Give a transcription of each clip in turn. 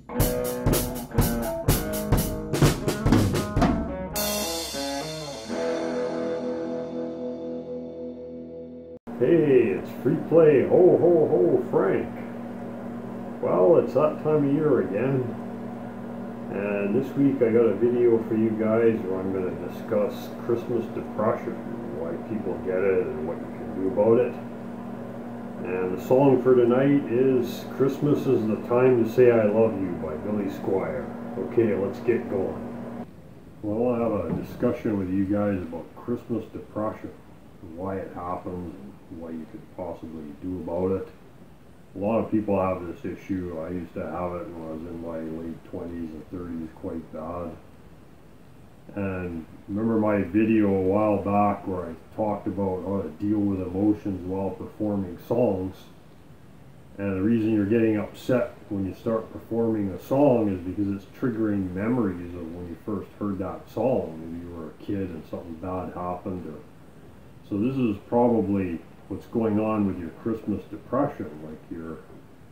Hey, it's Free Play, ho ho ho Frank. Well, it's that time of year again, and this week I got a video for you guys where I'm going to discuss Christmas depression, why people get it and what you can do about it. And the song for tonight is Christmas is the Time to Say I Love You by Billy Squire. Okay, let's get going. Well, I have a discussion with you guys about Christmas depression, why it happens, and what you could possibly do about it. A lot of people have this issue. I used to have it when I was in my late 20s and 30s, quite bad. And remember my video a while back where I talked about how to deal with emotions while performing songs. And the reason you're getting upset when you start performing a song is because it's triggering memories of when you first heard that song. Maybe you were a kid and something bad happened. So this is probably what's going on with your Christmas depression. Like you're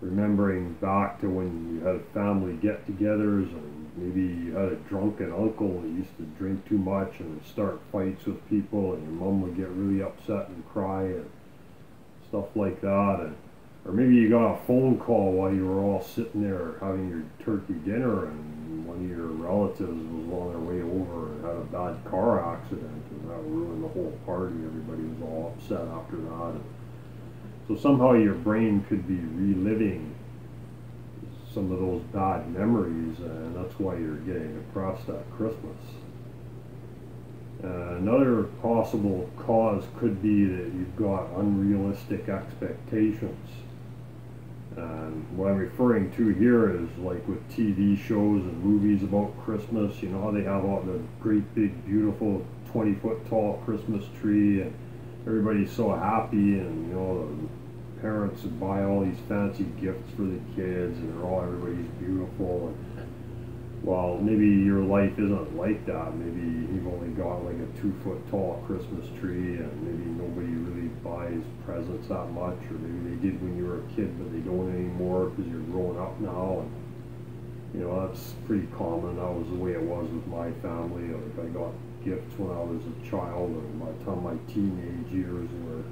remembering back to when you had family get-togethers, and maybe you had a drunken uncle that used to drink too much and start fights with people, and your mom would get really upset and cry and stuff like that. And or maybe you got a phone call while you were all sitting there having your turkey dinner, and one of your relatives was on their way over and had a bad car accident, and that ruined the whole party. Everybody was all upset after that. And so somehow your brain could be reliving some of those bad memories, and that's why you're getting depressed at Christmas. Another possible cause could be that you've got unrealistic expectations. And what I'm referring to here is like with TV shows and movies about Christmas. You know how they have all the great big beautiful 20-foot tall Christmas tree, and everybody's so happy, and you know the parents buy all these fancy gifts for the kids, and everybody's beautiful. And well, maybe your life isn't like that. Maybe you've only got like a 2-foot tall Christmas tree, and maybe nobody really buys presents that much, or maybe they did when you were a kid but they don't anymore because you're growing up now. And you know, that's pretty common. That was the way it was with my family. Like I got gifts when I was a child, and by the time my teenage years were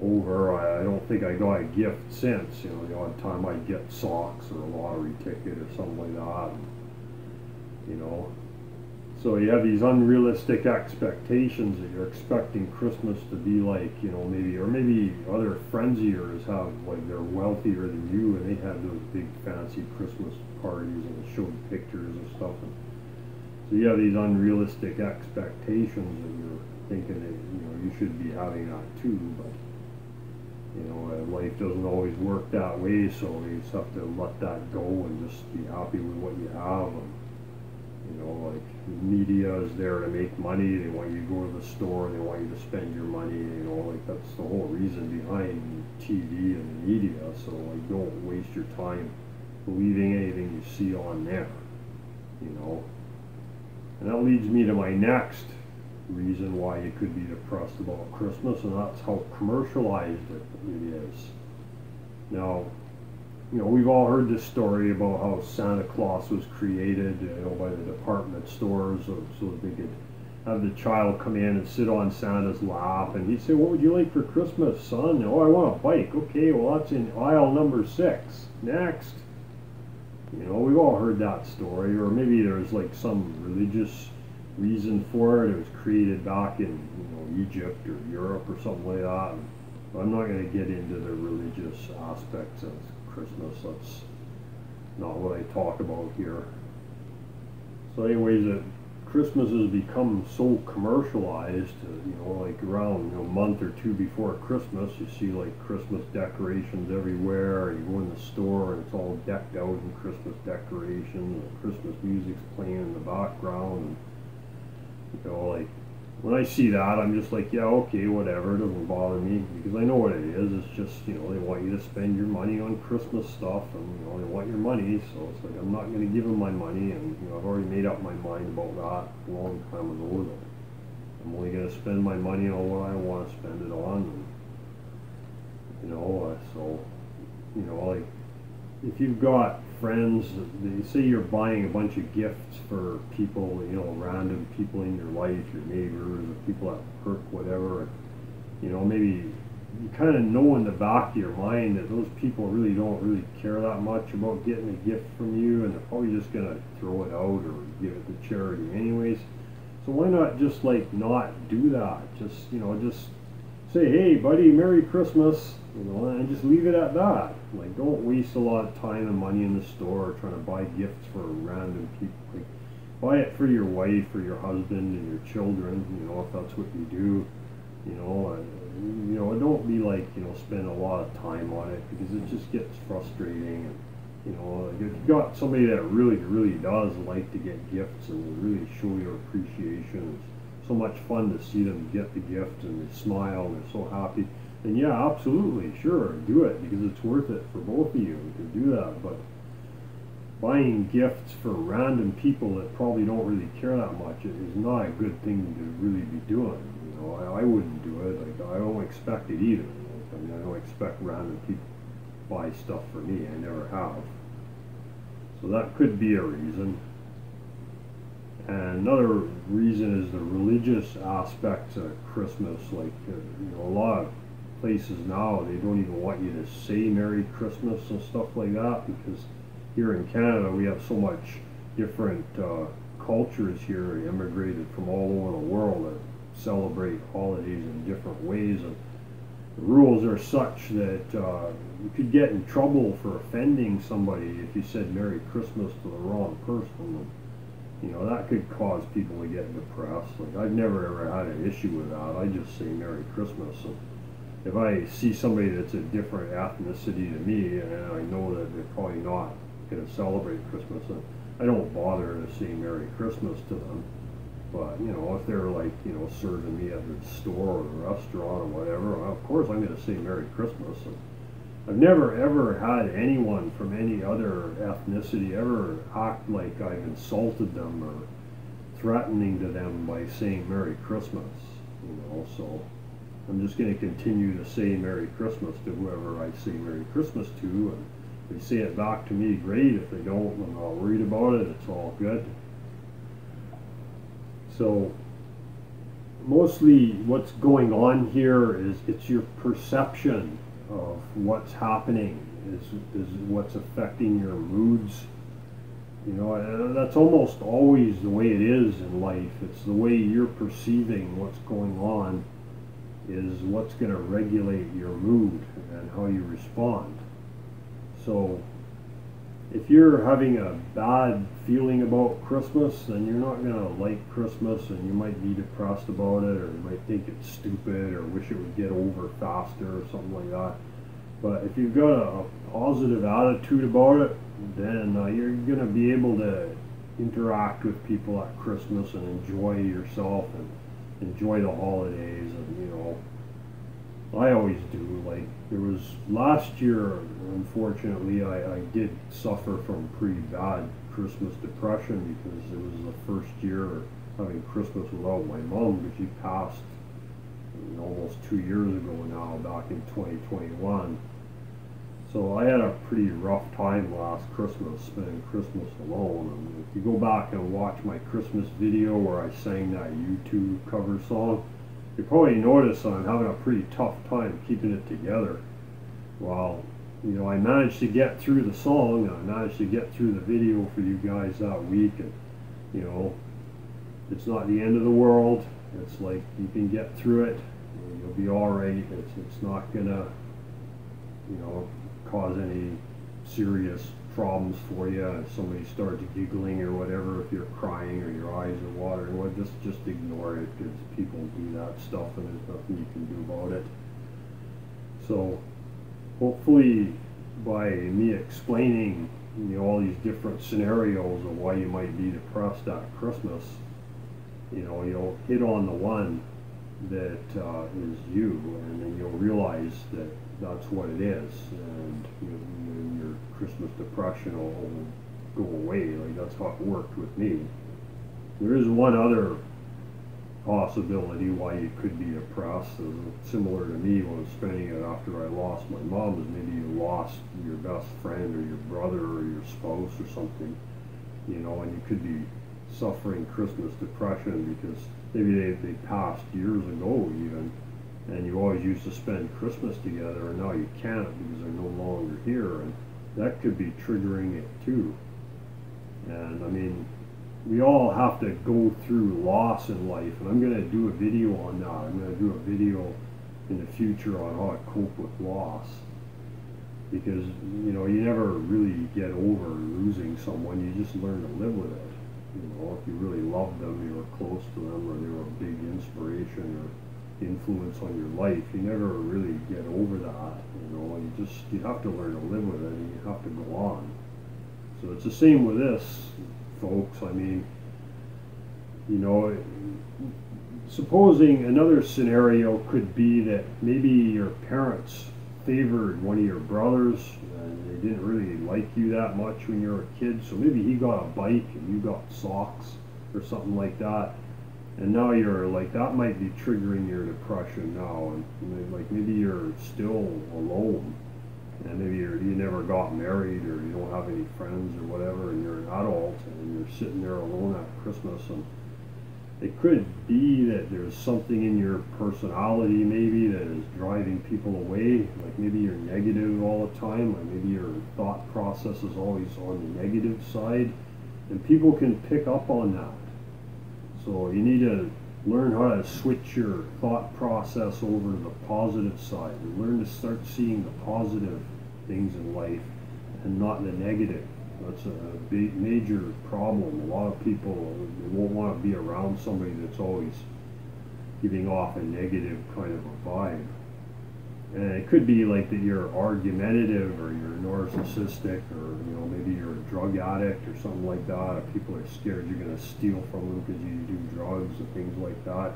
over, I don't think I got a gift since. You know, the odd time I'd get socks or a lottery ticket or something like that. And, you know, so you have these unrealistic expectations that you're expecting Christmas to be like, you know, maybe, or maybe other friends of yours have, like, they're wealthier than you, and they have those big fancy Christmas parties and they showed pictures and stuff. And so you have these unrealistic expectations, and you're thinking that, you know, you should be having that too, but you know, life doesn't always work that way, so you just have to let that go and just be happy with what you have. And, you know, like, media is there to make money. They want you to go to the store, they want you to spend your money, you know, like, that's the whole reason behind TV and media. So, like, don't waste your time believing anything you see on there, you know. And that leads me to my next reason why you could be depressed about Christmas, and that's how commercialized it is. Now, you know, we've all heard this story about how Santa Claus was created, you know, by the department stores, so they could have the child come in and sit on Santa's lap, and he'd say, "What would you like for Christmas, son?" "Oh, I want a bike." "Okay, well, that's in aisle number 6. Next." You know, we've all heard that story. Or maybe there's like some religious reason for it. It was created back in, you know, Egypt or Europe or something like that. But I'm not going to get into the religious aspects of Christmas. That's not what I talk about here. So anyways, Christmas has become so commercialized, you know, like around, you know, a month or two before Christmas, you see like Christmas decorations everywhere. You go in the store and it's all decked out in Christmas decorations, and Christmas music's playing in the background. And, you know, like, when I see that, I'm just like, yeah, okay, whatever, it doesn't bother me, because I know what it is. It's just, you know, they want you to spend your money on Christmas stuff, and, you know, they want your money, so it's like, I'm not going to give them my money, and, you know, I've already made up my mind about that a long time ago, that I'm only going to spend my money on what I want to spend it on, and, you know, so, you know, like, if you've got friends, they say you're buying a bunch of gifts for people, you know, random people in your life, your neighbors, or people at work, whatever. You know, maybe you kind of know in the back of your mind that those people really don't really care that much about getting a gift from you, and they're probably just gonna throw it out or give it to charity anyways. So why not just like not do that? Just, you know, just say, hey buddy, Merry Christmas, you know, and just leave it at that. Like, don't waste a lot of time and money in the store trying to buy gifts for random people. Like, buy it for your wife or your husband and your children, you know, if that's what you do. You know, don't be like, you know, spend a lot of time on it, because it just gets frustrating. And you know, if you've got somebody that really does like to get gifts and really show your appreciation, it's so much fun to see them get the gift and they smile and they're so happy, then yeah, absolutely, sure, do it, because it's worth it for both of you to do that. But buying gifts for random people that probably don't really care that much is not a good thing to really be doing. You know, I wouldn't do it. Like, I don't expect it either. Like, I mean, I don't expect random people to buy stuff for me. I never have. So that could be a reason. And another reason is the religious aspects of Christmas. Like, you know, a lot of places now, they don't even want you to say Merry Christmas and stuff like that, because here in Canada we have so much different cultures here, immigrated from all over the world, that celebrate holidays in different ways, and the rules are such that you could get in trouble for offending somebody if you said Merry Christmas to the wrong person. And, you know, that could cause people to get depressed. Like, I've never ever had an issue with that. I just say Merry Christmas. And if I see somebody that's a different ethnicity to me, and I know that they're probably not going to celebrate Christmas, and I don't bother to say Merry Christmas to them. But, you know, if they're like, you know, serving me at the store or the restaurant or whatever, well, of course I'm going to say Merry Christmas. And I've never ever had anyone from any other ethnicity ever act like I've insulted them or threatening to them by saying Merry Christmas, you know. So I'm just going to continue to say Merry Christmas to whoever I say Merry Christmas to, and if they say it back to me, great. If they don't, I'm not worried about it. It's all good. So mostly what's going on here is it's your perception of what's happening is what's affecting your moods. You know, and that's almost always the way it is in life. It's the way you're perceiving what's going on is what's going to regulate your mood and how you respond. So if you're having a bad feeling about Christmas, then you're not going to like Christmas, and you might be depressed about it, or you might think it's stupid, or wish it would get over faster, or something like that. But if you've got a positive attitude about it, then you're going to be able to interact with people at Christmas and enjoy yourself and enjoy the holidays. And, you know, I always do. Like, there was last year, unfortunately, I did suffer from pretty bad Christmas depression, because it was the first year having Christmas without my mom, because she passed almost 2 years ago now, back in 2021. So I had a pretty rough time last Christmas, spending Christmas alone. And if you go back and watch my Christmas video where I sang that YouTube cover song, you probably notice I'm having a pretty tough time keeping it together. Well, you know, I managed to get through the song, and I managed to get through the video for you guys that week, and, you know, it's not the end of the world. It's like, you can get through it, and you'll be alright. It's not gonna, you know, cause any serious problems for you. If somebody starts giggling or whatever, if you're crying or your eyes are watering, well, just ignore it, because people do that stuff and there's nothing you can do about it. So hopefully by me explaining, you know, all these different scenarios of why you might be depressed at Christmas, you know, you'll hit on the one that is you, and then you'll realize that that's what it is, and your Christmas depression will go away. Like, that's how it worked with me. There is one other possibility why you could be depressed. Similar to me when I was spending it after I lost my mom, is maybe you lost your best friend or your brother or your spouse or something, you know, and you could be suffering Christmas depression because maybe they passed years ago even, and you always used to spend Christmas together, and now you can't because they're no longer here, and that could be triggering it too. And I mean, we all have to go through loss in life, and I'm going to do a video on that. I'm going to do a video in the future on how to cope with loss, because you know, you never really get over losing someone. You just learn to live with it. You know, if you really loved them, you were close to them, or they were a big inspiration or influence on your life, you never really get over that. You know, you have to learn to live with it, and you have to go on. So it's the same with this, folks. I mean, you know, supposing another scenario could be that maybe your parents favored one of your brothers and they didn't really like you that much when you were a kid, so maybe he got a bike and you got socks or something like that, and now you're like, that might be triggering your depression now, and like maybe you're still alone, and maybe you never got married, or you don't have any friends or whatever, and you're an adult and you're sitting there alone at Christmas. And it could be that there's something in your personality maybe that is driving people away. Like maybe you're negative all the time, or maybe your thought process is always on the negative side, and people can pick up on that. So you need to learn how to switch your thought process over to the positive side, and learn to start seeing the positive things in life and not the negative. That's a big, major problem. A lot of people, they won't want to be around somebody that's always giving off a negative kind of a vibe. And it could be like that you're argumentative, or you're narcissistic, or you know, maybe you're a drug addict or something like that. If people are scared you're going to steal from them because you do drugs and things like that.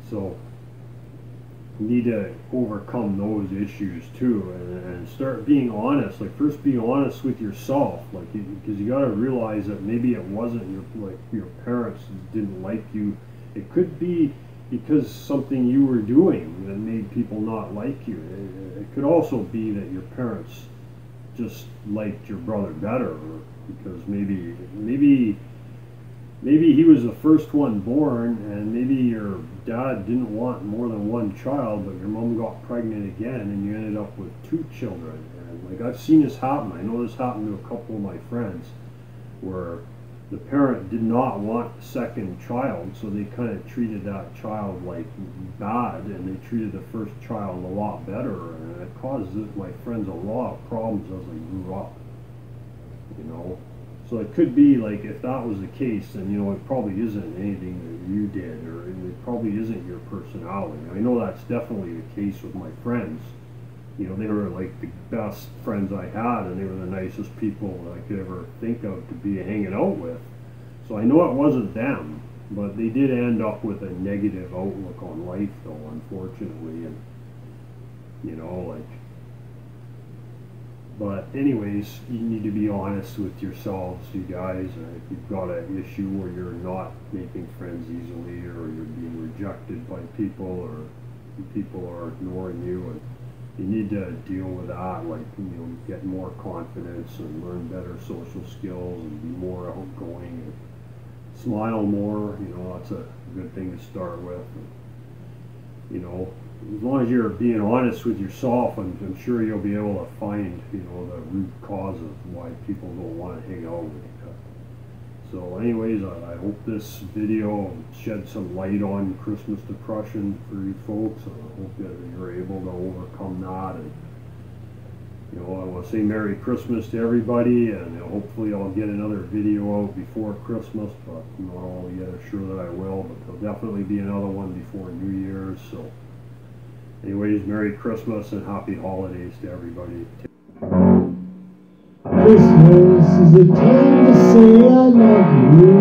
So you need to overcome those issues too, and start being honest. Like, first be honest with yourself, like, because you got to realize that maybe it wasn't your parents didn't like you. It could be because something you were doing that made people not like you. It could also be that your parents just liked your brother better, because maybe he was the first one born, and maybe your dad didn't want more than one child, but your mom got pregnant again and you ended up with 2 children. And like, I've seen this happen. I know this happened to a couple of my friends, where the parent did not want a second child, so they kind of treated that child like bad, and they treated the first child a lot better, and it caused my friends a lot of problems as they grew up, you know. So it could be like, if that was the case, then you know, it probably isn't anything that you did, or it probably isn't your personality. I know that's definitely the case with my friends. You know, they were like the best friends I had, and they were the nicest people that I could ever think of to be hanging out with. So I know it wasn't them, but they did end up with a negative outlook on life, though, unfortunately. And you know, like, but anyways, you need to be honest with yourselves, you guys. If you've got an issue where you're not making friends easily, or you're being rejected by people, or people are ignoring you, and you need to deal with that, like, you know, get more confidence and learn better social skills and be more outgoing and smile more. You know, that's a good thing to start with. And, you know, as long as you're being honest with yourself, I'm sure you'll be able to find, you know, the root cause of why people don't want to hang out with you. So anyways, I hope this video shed some light on Christmas depression for you folks. I hope that you're able to overcome that. And you know, I want to say Merry Christmas to everybody, and you know, hopefully I'll get another video out before Christmas, but I'm not all yet sure that I will, but there'll definitely be another one before New Year's. So anyways, Merry Christmas and Happy Holidays to everybody. Christmas is a time to say I love you.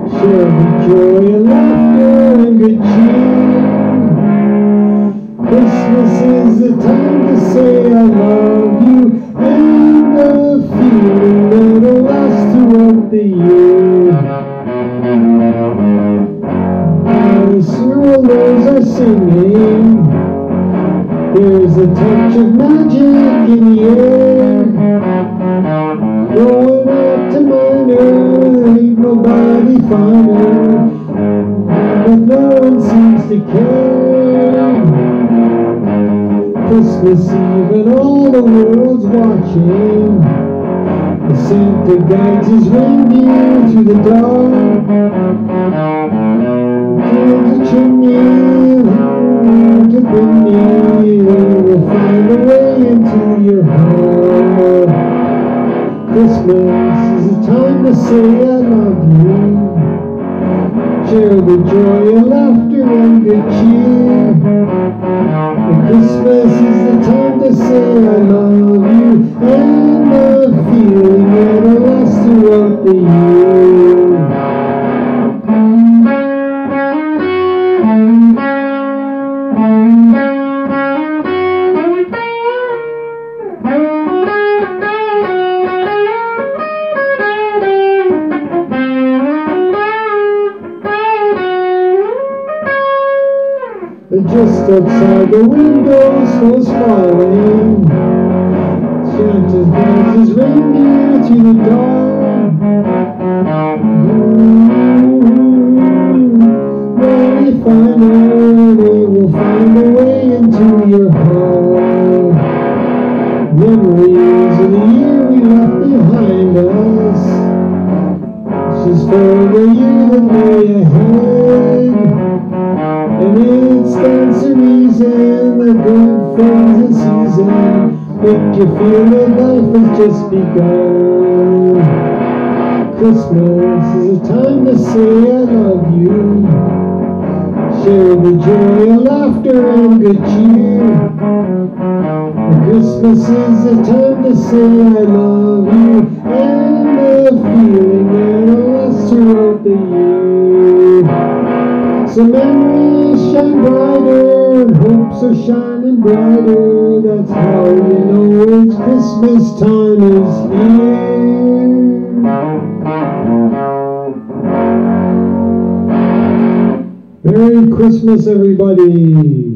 Share the joy and laughter and good cheer. Christmas is a time to say I love you, and the feeling that'll last throughout the year. finer, but no one seems to care. Christmas Eve and all the world's watching. The Santa guides his reindeer through the dark. There's a chimney to bring me. We'll find a way into your heart. Christmas is a time to say I love you. Share the joy and laughter and good cheer. And Christmas is the time to say I love you, and the feeling that'll last throughout the year. Just outside the window, snow's falling. Santa guides his reindeer through the dawn. Very finally, we'll find a way into your heart. Memories of the year we left behind us, just for the year that lay ahead. And it stands to reason that good things in season make you feel that life has just begun. Christmas is a time to say I love you. Share the joy and laughter and good cheer. And Christmas is a time to say I love you, and the feeling that'll last throughout the year. So memories shine brighter and hopes are shining brighter. That's how you know it's Christmas time is here. Merry Christmas, everybody.